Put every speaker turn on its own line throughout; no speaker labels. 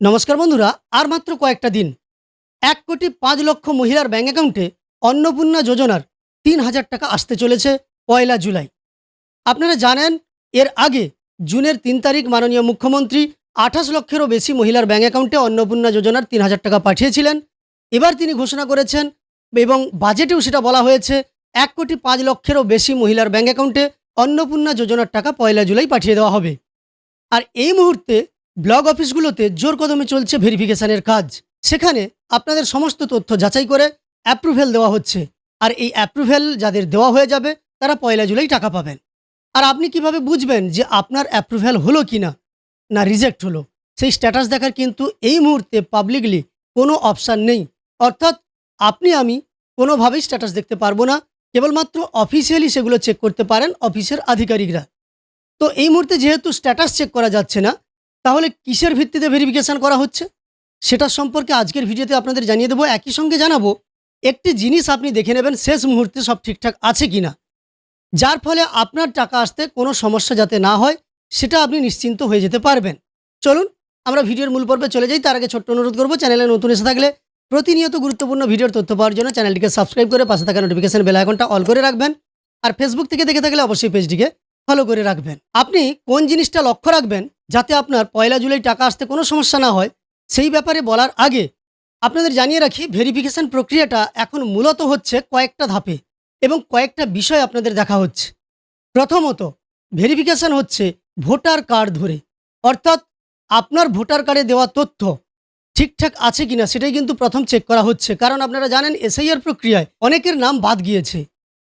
নমস্কার বন্ধুরা, আর মাত্র কয়েকটা দিন ১,৫,০০,০০০ মহিলার ব্যাঙ্ক অ্যাকাউন্টে অন্নপূর্ণা যোজনার ৩,০০০ টাকা আসতে চলেছে ১লা জুলাই। আপনারা জানেন, এর আগে জুনের ৩ তারিখ মাননীয় মুখ্যমন্ত্রী ২৮ লক্ষেরও বেশি মহিলার ব্যাঙ্ক অ্যাকাউন্টে অন্নপূর্ণা যোজনার ৩,০০০ টাকা পাঠিয়েছিলেন। এবার তিনি ঘোষণা করেছেন এবং বাজেটেও সেটা বলা হয়েছে, ১,৫,০০,০০০-ও বেশি মহিলার ব্যাঙ্ক অ্যাকাউন্টে অন্নপূর্ণা যোজনার টাকা ১লা জুলাই পাঠিয়ে দেওয়া হবে। আর এই মুহূর্তে ব্লক অফিসগুলোতে জোর কদমে চলছে ভেরিফিকেশনের কাজ। সেখানে আপনাদের সমস্ত তথ্য যাচাই করে অ্যাপ্রুভেল দেওয়া হচ্ছে। আর এই অ্যাপ্রুভেল যাদের দেওয়া হয়ে যাবে তারা ১লা জুলাই টাকা পাবেন। আর আপনি কিভাবে বুঝবেন যে আপনার অ্যাপ্রুভেল হলো কিনা, না রিজেক্ট হলো, সেই স্ট্যাটাস দেখার কিন্তু এই মুহূর্তে পাবলিকলি কোনো অপশান নেই। অর্থাৎ আমি কোনোভাবেই স্ট্যাটাস দেখতে পারবো না। কেবলমাত্র অফিসিয়ালি সেগুলো চেক করতে পারেন অফিসের আধিকারিকরা। তো এই মুহূর্তে যেহেতু স্ট্যাটাস চেক করা যাচ্ছে না, তাহলে কিসের ভিত্তিতে ভেরিফিকেশন করা হচ্ছে সেটার সম্পর্কে আজকের ভিডিওতে আপনাদের জানিয়ে দেবো। একই সঙ্গে জানাবো একটি জিনিস আপনি দেখে নেবেন শেষ মুহূর্তে সব ঠিকঠাক আছে কিনা, যার ফলে আপনার টাকা আসতে কোনো সমস্যা যাতে না হয়, সেটা আপনি নিশ্চিন্ত হয়ে যেতে পারবেন। চলুন আমরা ভিডিওর মূল পর্বে চলে যাই। তার আগে ছোট্ট অনুরোধ করবো, চ্যানেলে নতুন এসে থাকলে প্রতিনিয়ত গুরুত্বপূর্ণ ভিডিওর তথ্য পাওয়ার জন্য চ্যানেলটিকে সাবস্ক্রাইব করে পাশে থাকা নোটিফিকেশন বেল আইকনটা অল করে রাখবেন। আর ফেসবুক থেকে দেখে থাকলে অবশ্যই পেজটিকে ফলো করে রাখবেন। আপনি কোন জিনিসটা লক্ষ্য রাখবেন যাতে আপনার ১লা জুলাই টাকা আসতে কোনো সমস্যা না হয়, সেই ব্যাপারে বলার আগে আপনাদের জানিয়ে রাখি, ভেরিফিকেশন প্রক্রিয়াটা এখন মূলত হচ্ছে কয়েকটা ধাপে এবং কয়েকটা বিষয় আপনাদের দেখা হচ্ছে। প্রথমত, ভেরিফিকেশন হচ্ছে ভোটার কার্ড ধরে, অর্থাৎ আপনার ভোটার কার্ডে দেওয়া তথ্য ঠিকঠাক আছে কিনা সেটাই কিন্তু প্রথম চেক করা হচ্ছে। কারণ আপনারা জানেন, এসআইআর প্রক্রিয়ায় অনেকের নাম বাদ গিয়েছে,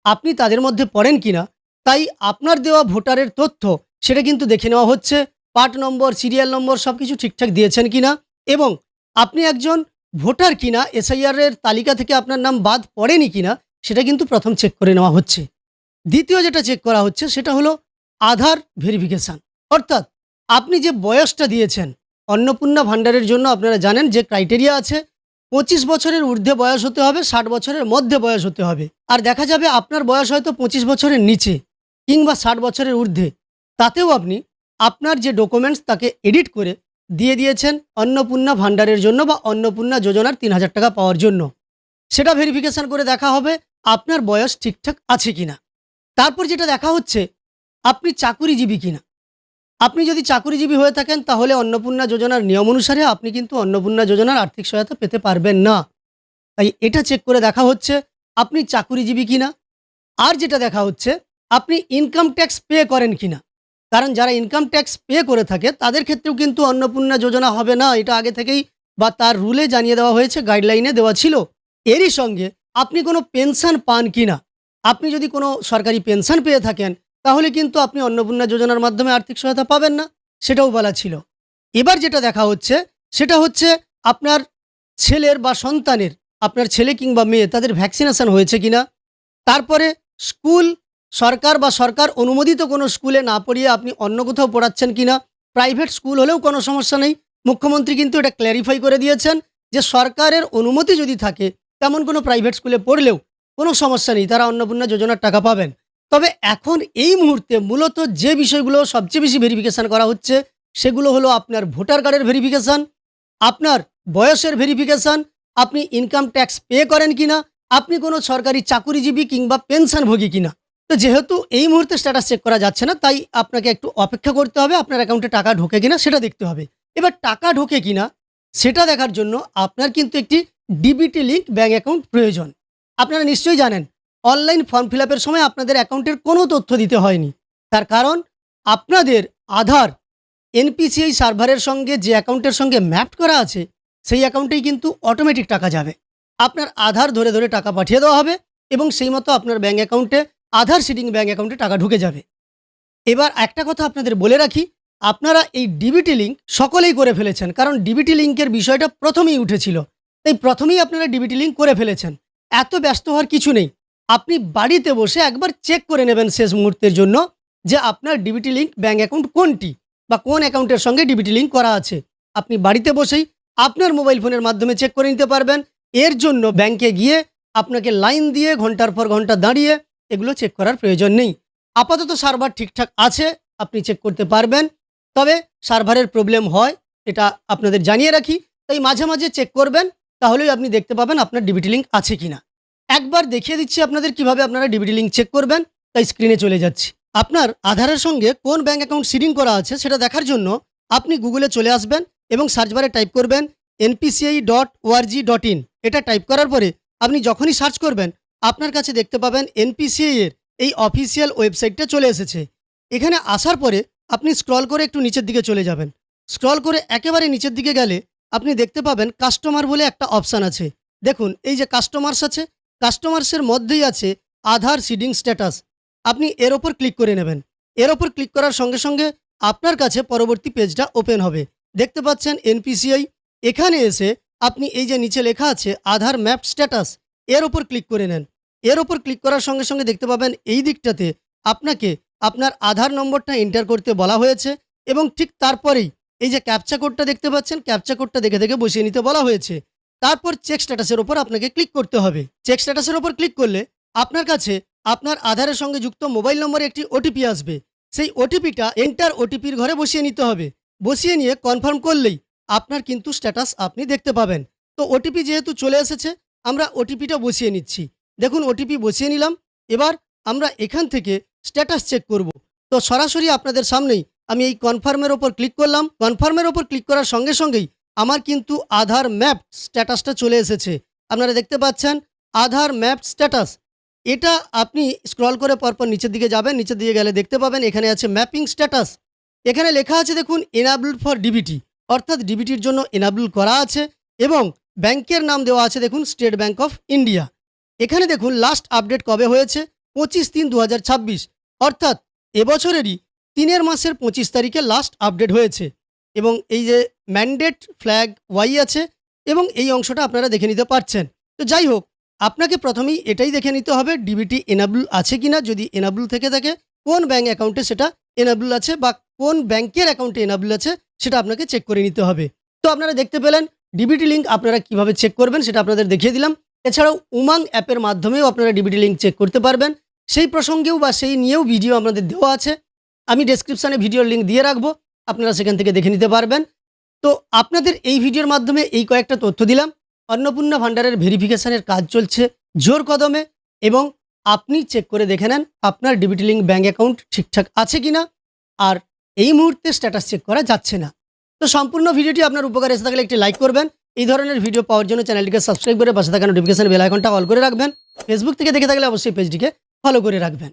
আপনি তাদের মধ্যে পড়েন কিনা, তাই আপনার দেওয়া ভোটারের তথ্য সেটা কিন্তু দেখে নেওয়া হচ্ছে। পার্ট নম্বর, সিরিয়াল নম্বর সব কিছু ঠিকঠাক দিয়েছেন কিনা এবং আপনি একজন ভোটার কিনা, এসআইআরের তালিকা থেকে আপনার নাম বাদ পড়েনি কিনা, সেটা কিন্তু প্রথম চেক করে নেওয়া হচ্ছে। দ্বিতীয় যেটা চেক করা হচ্ছে সেটা হলো আধার ভেরিফিকেশান। অর্থাৎ আপনি যে বয়সটা দিয়েছেন, অন্নপূর্ণা ভাণ্ডারের জন্য আপনারা জানেন যে ক্রাইটেরিয়া আছে, ২৫ বছরের ঊর্ধ্বে বয়স হতে হবে, ৬০ বছরের মধ্যে বয়স হতে হবে। আর দেখা যাবে আপনার বয়স হয়তো ২৫ বছরের নিচে কিংবা ৬০ বছরের ঊর্ধ্বে, তাতেও আপনি আপনার যে ডকুমেন্টস তাকে এডিট করে দিয়ে দিয়েছেন অন্নপূর্ণা ভাণ্ডারের জন্য বা অন্নপূর্ণা যোজনার ৩,০০০ টাকা পাওয়ার জন্য। সেটা ভেরিফিকেশান করে দেখা হবে আপনার বয়স ঠিকঠাক আছে কিনা। তারপর যেটা দেখা হচ্ছে, আপনি চাকুরিজীবী কিনা। আপনি যদি চাকুরিজীবী হয়ে থাকেন, তাহলে অন্নপূর্ণা যোজনার নিয়ম অনুসারে আপনি কিন্তু অন্নপূর্ণা যোজনার আর্থিক সহায়তা পেতে পারবেন না। তাই এটা চেক করে দেখা হচ্ছে আপনি চাকুরিজীবী কিনা। আর যেটা দেখা হচ্ছে, আপনি ইনকাম ট্যাক্স পে করেন কিনা। কারণ যারা ইনকাম ট্যাক্স পে করে থাকে তাদের ক্ষেত্রেও কিন্তু অন্নপূর্ণা যোজনা হবে না, এটা আগে থেকেই বা তার রুলে জানিয়ে দেওয়া হয়েছে, গাইডলাইনে দেওয়া ছিল। এরই সঙ্গে আপনি কোনো পেনশন পান কিনা। আপনি যদি কোনো সরকারি পেনশন পেয়ে থাকেন, তাহলে কিন্তু আপনি অন্নপূর্ণা যোজনার মাধ্যমে আর্থিক সহায়তা পাবেন না, সেটাও বলা ছিল। এবার যেটা দেখা হচ্ছে সেটা হচ্ছে আপনার ছেলের বা সন্তানের, আপনার ছেলে কিংবা মেয়ে তাদের ভ্যাকসিনেশন হয়েছে কিনা। তারপরে স্কুল, সরকার বা সরকার অনুমোদিত কোনো স্কুলে না পড়িয়ে আপনি অন্য কোথাও পড়াচ্ছেন কিনা। প্রাইভেট স্কুল হলেও কোনো সমস্যা নেই, মুখ্যমন্ত্রী কিন্তু এটা ক্ল্যারিফাই করে দিয়েছেন যে সরকারের অনুমতি যদি থাকে তেমন কোনো প্রাইভেট স্কুলে পড়লেও কোনো সমস্যা নেই, তারা অন্নপূর্ণা যোজনার টাকা পাবেন। তবে এখন এই মুহূর্তে মূলত যে বিষয়গুলো সবচেয়ে বেশি ভেরিফিকেশান করা হচ্ছে, সেগুলো হলো আপনার ভোটার কার্ডের ভেরিফিকেশান, আপনার বয়সের ভেরিফিকেশান, আপনি ইনকাম ট্যাক্স পে করেন কিনা, আপনি কোনো সরকারি চাকুরিজীবী কিংবা পেনশনভোগী কিনা। তো যেহেতু এই মুহূর্তে স্ট্যাটাস চেক করা যাচ্ছে না, তাই আপনাকে একটু অপেক্ষা করতে হবে, আপনার অ্যাকাউন্টে টাকা ঢোকে কিনা সেটা দেখতে হবে। এবার টাকা ঢোকে কিনা সেটা দেখার জন্য আপনার কিন্তু একটি ডিবিটি লিঙ্ক ব্যাঙ্ক অ্যাকাউন্ট প্রয়োজন। আপনারা নিশ্চয়ই জানেন, অনলাইন ফর্ম ফিল আপের সময় আপনাদের অ্যাকাউন্টের কোনো তথ্য দিতে হয়নি। তার কারণ আপনাদের আধার এনপিসিআই সার্ভারের সঙ্গে যে অ্যাকাউন্টের সঙ্গে ম্যাপ করা আছে, সেই অ্যাকাউন্টেই কিন্তু অটোমেটিক টাকা যাবে। আপনার আধার ধরে ধরে টাকা পাঠিয়ে দেওয়া হবে এবং সেই মতো আপনার ব্যাঙ্ক অ্যাকাউন্টে, আধার সিডিং ব্যাঙ্ক অ্যাকাউন্টে টাকা ঢুকে যাবে। এবার একটা কথা আপনাদের বলে রাখি, আপনারা এই ডিবিটি লিঙ্ক সকলেই করে ফেলেছেন, কারণ ডিবিটি লিঙ্কের বিষয়টা প্রথমেই উঠেছিল, তাই প্রথমেই আপনারা ডিবিটি লিঙ্ক করে ফেলেছেন। এত ব্যস্ত হওয়ার কিছু নেই, আপনি বাড়িতে বসে একবার চেক করে নেবেন শেষ মুহূর্তের জন্য যে আপনার ডিবিটি লিঙ্ক ব্যাঙ্ক অ্যাকাউন্ট কোনটি বা কোন অ্যাকাউন্টের সঙ্গে ডিবিটি লিঙ্ক করা আছে। আপনি বাড়িতে বসেই আপনার মোবাইল ফোনের মাধ্যমে চেক করে নিতে পারবেন। এর জন্য ব্যাংকে গিয়ে আপনাকে লাইন দিয়ে ঘন্টার পর ঘন্টা দাঁড়িয়ে এগুলো চেক করার প্রয়োজন নেই। আপাতত সার্ভার ঠিকঠাক আছে, আপনি চেক করতে পারবেন। তবে সার্ভারের প্রবলেম হয়, এটা আপনাদের জানিয়ে রাখি। তাই মাঝে মাঝে চেক করবেন, তাহলেই আপনি দেখতে পাবেন আপনার ডিবিটি লিঙ্ক আছে কিনা। একবার দেখিয়ে দিচ্ছি আপনাদের কিভাবে আপনারা ডিবিটি লিঙ্ক চেক করবেন। তাই স্ক্রিনে চলে যাচ্ছি। আপনার আধারের সঙ্গে কোন ব্যাঙ্ক অ্যাকাউন্ট সিডিং করা আছে সেটা দেখার জন্য আপনি গুগলে চলে আসবেন এবং সার্চ বারে টাইপ করবেন npci.org.in। এটা টাইপ করার পরে আপনি যখনই সার্চ করবেন আপনার কাছে দেখতে পাবেন এনপিসিআই এর এই অফিসিয়াল ওয়েবসাইটটা চলে এসেছে। এখানে আসার পরে আপনি স্ক্রল করে একটু নিচের দিকে চলে যাবেন। স্ক্রল করে একেবারে নিচের দিকে গেলে আপনি দেখতে পাবেন কাস্টমার বলে একটা অপশান আছে। দেখুন এই যে কাস্টমার্স আছে, কাস্টমার্সের মধ্যেই আছে আধার সিডিং স্ট্যাটাস। আপনি এর ওপর ক্লিক করে নেবেন। এর ওপর ক্লিক করার সঙ্গে সঙ্গে আপনার কাছে পরবর্তী পেজটা ওপেন হবে। দেখতে পাচ্ছেন এনপিসিআই। এখানে এসে আপনি এই যে নিচে লেখা আছে আধার ম্যাপ স্ট্যাটাস, এর ওপর ক্লিক করে নেন। এর ওপর ক্লিক করার সঙ্গে সঙ্গে দেখতে পাবেন এই দিকটাতে আপনাকে আপনার আধার নম্বরটা এন্টার করতে বলা হয়েছে এবং ঠিক তারপরেই এই যে ক্যাপচা কোডটা দেখতে পাচ্ছেন, ক্যাপচা কোডটা দেখে দেখে বসিয়ে নিতে বলা হয়েছে। তারপর চেক স্ট্যাটাসের ওপর আপনাকে ক্লিক করতে হবে। চেক স্ট্যাটাসের ওপর ক্লিক করলে আপনার কাছে আপনার আধারের সঙ্গে যুক্ত মোবাইল নম্বরে একটি ওটিপি আসবে। সেই ওটিপিটা এন্টার ওটিপির ঘরে বসিয়ে নিতে হবে। বসিয়ে নিয়ে কনফার্ম করলেই আপনার কিন্তু স্ট্যাটাস আপনি দেখতে পাবেন। তো ওটিপি যেহেতু চলে এসেছে, আমরা ওটিপিটা বসিয়ে নিচ্ছি। দেখুন ওটিপি বসিয়ে নিলাম। এবার আমরা এখান থেকে স্ট্যাটাস চেক করব। তো সরাসরি আপনাদের সামনেই আমি এই কনফার্মের ওপর ক্লিক করলাম। কনফার্মের ওপর ক্লিক করার সঙ্গে সঙ্গেই আমার কিন্তু আধার ম্যাপ স্ট্যাটাসটা চলে এসেছে। আপনারা দেখতে পাচ্ছেন আধার ম্যাপ স্ট্যাটাস। এটা আপনি স্ক্রল করে পরপর নিচের দিকে যাবেন। নিচের দিকে গেলে দেখতে পাবেন এখানে আছে ম্যাপিং স্ট্যাটাস। এখানে লেখা আছে দেখুন এনাবলড ফর ডিবিটি, অর্থাৎ ডিবিটির জন্য এনাবল করা আছে এবং ব্যাংকের নাম দেওয়া আছে দেখুন স্টেট ব্যাংক অফ ইন্ডিয়া। এখানে দেখুন লাস্ট আপডেট কবে হয়েছে 25/3/2026, অর্থাৎ এবছরেরই 3 মাসের 25 তারিখে লাস্ট আপডেট হয়েছে। এবং এই যে ম্যান্ডেট ফ্ল্যাগ ওয়াই আছে এবং এই অংশটা আপনারা দেখে নিতে পারছেন। তো যাই হোক, আপনাকে প্রথমেই এটাই দেখে নিতে হবে ডিবিটি এনাবল আছে কিনা। যদি এনাবল থেকে থাকে কোন ব্যাঙ্ক অ্যাকাউন্টে সেটা এনাবল আছে বা কোন ব্যাংকের অ্যাকাউন্টে এনাবল আছে সেটা আপনাকে চেক করে নিতে হবে। তো আপনারা দেখতে পেলেন ডিবিটি লিঙ্ক আপনারা কিভাবে চেক করবেন সেটা আপনাদের দেখিয়ে দিলাম। এছাড়াও উমাং অ্যাপের মাধ্যমেও আপনারা ডিবিটি লিঙ্ক চেক করতে পারবেন। সেই প্রসঙ্গেও বা সেই নিয়েও ভিডিও আপনাদের দেওয়া আছে। আমি ডেসক্রিপশানে ভিডিওর লিঙ্ক দিয়ে রাখবো, আপনারা সেখান থেকে দেখে নিতে পারবেন। তো আপনাদের এই ভিডিওর মাধ্যমে এই কয়েকটা তথ্য দিলাম। অন্নপূর্ণা ভান্ডারের ভেরিফিকেশানের কাজ চলছে জোর কদমে এবং আপনি চেক করে দেখে নেন আপনার ডিবিটি লিঙ্ক ব্যাঙ্ক অ্যাকাউন্ট ঠিকঠাক আছে কিনা। আর এই মুহূর্তে স্ট্যাটাস চেক করা যাচ্ছে না। তো সম্পূর্ণ ভিডিওটি আপনার উপকারে এসে থাকলে একটি লাইক করবেন। এই ধরনের ভিডিও পাওয়ার জন্য চ্যানেলটিকে সাবস্ক্রাইব করে পাশে থাকা নোটিফিকেশন বেল আইকনটা অল করে রাখবেন। ফেসবুক থেকে দেখে থাকলে অবশ্যই পেজটিকে ফলো করে রাখবেন।